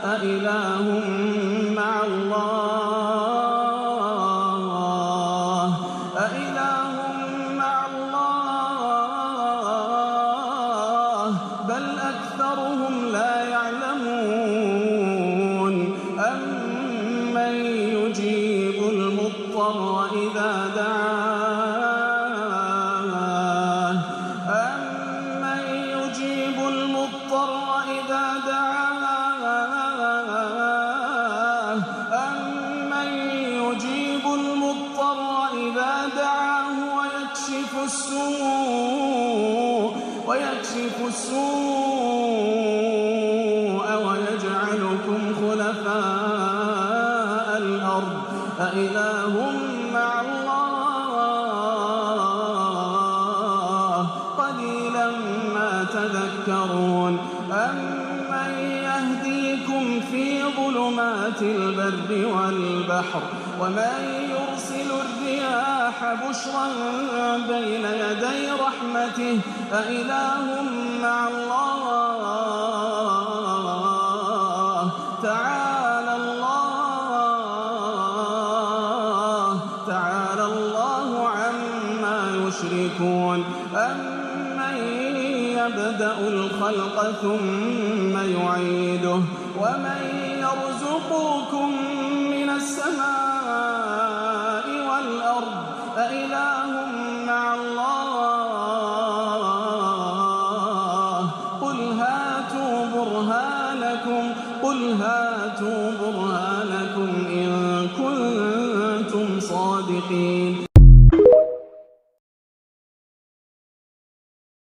أإله مع الله أإله مع الله بل أكثرهم لا يعلمون أمن يجيب المضطر إذا دعاه أمن يجيب المضطر إذا دعاه أمن يجيب المضطر إذا دعاه ويكشف السوء ويجعلكم خلفاء الأرض أإله مع الله قليلا ما تذكرون أمن يهديكم في ظلمات البر والبحر ومن يرسل الرياح بشرا بين يدي رحمته أإله مع الله تعالى الله عما يشركون أمن يبدأ الخلق ثم يعيده ومن يرزقكم من السماء والأرض أإله مع الله قل هاتوا برهانكم إن كنتم صادقين